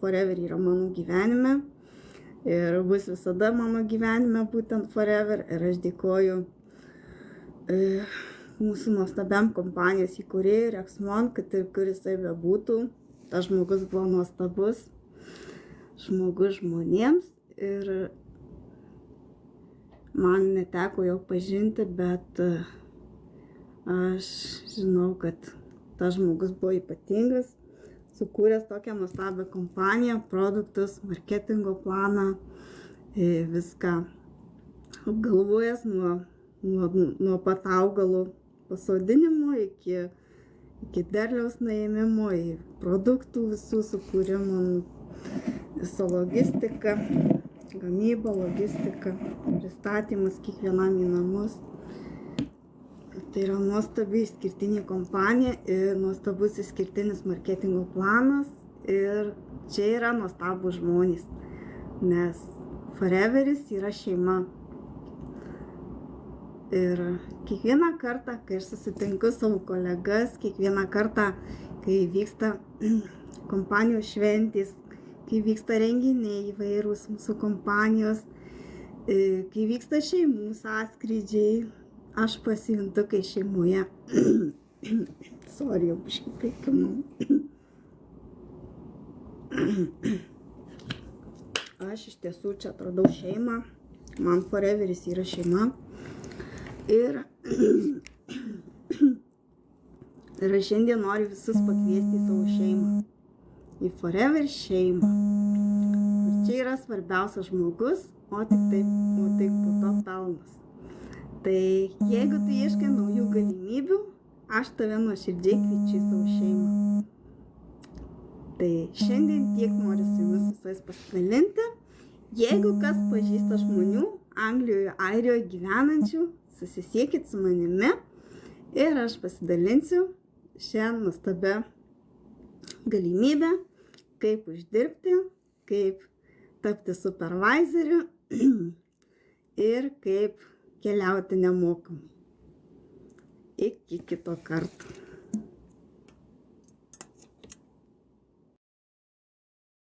Forever yra mano gyvenime ir bus visada mano gyvenime būtent Forever. Ir aš dėkoju mūsų nuostabiam kompanijos įkūrėjui Rexmon, kad ir kur jisai bebūtų. Tas žmogus buvo nuostabus žmogus žmonėms ir man neteko jo pažinti, bet aš žinau, kad tas žmogus buvo ypatingas, sukūręs tokią nuostabią kompaniją, produktus, marketingo planą, viską apgalvojęs nuo pat augalo pasodinimo iki derliaus nuėmimo, į produktų visų sukūrimo, visą logistiką, gamybą, logistiką, pristatymus kiekvienam į namus. Tai yra nuostabi išskirtinė kompanija ir nuostabus išskirtinis marketingo planas. Ir čia yra nuostabus žmonės, nes Foreveris yra šeima. Ir kiekvieną kartą, kai aš susitinku savo kolegas, kiekvieną kartą, kai vyksta kompanijos šventės, kai vyksta renginiai įvairūs mūsų kompanijos, kai vyksta šeimų sąskrydžiai, aš pasijuntu kai šeimoje. Sorry, jau biškį prikimu. Aš iš tiesų čia atradau šeimą. Man Foreveris yra šeima. Ir aš šiandien noriu visus pakviesti į savo šeimą. Į Forever šeimą. Ir čia yra svarbiausias žmogus, o tik po to pelnas. Tai jeigu tu ieškai naujų galimybių, aš tave nuoširdžiai kviečiu į savo šeimą. Tai šiandien tiek noriu su jumis visais pasidalinti. Jeigu kas pažįsta žmonių Anglijoje, Airijoje gyvenančių, susisiekit su manimi ir aš pasidalinsiu šią nuostabią galimybę, kaip uždirbti, kaip tapti supervisoriu ir kaip keliauti nemokamai. Iki kito karto.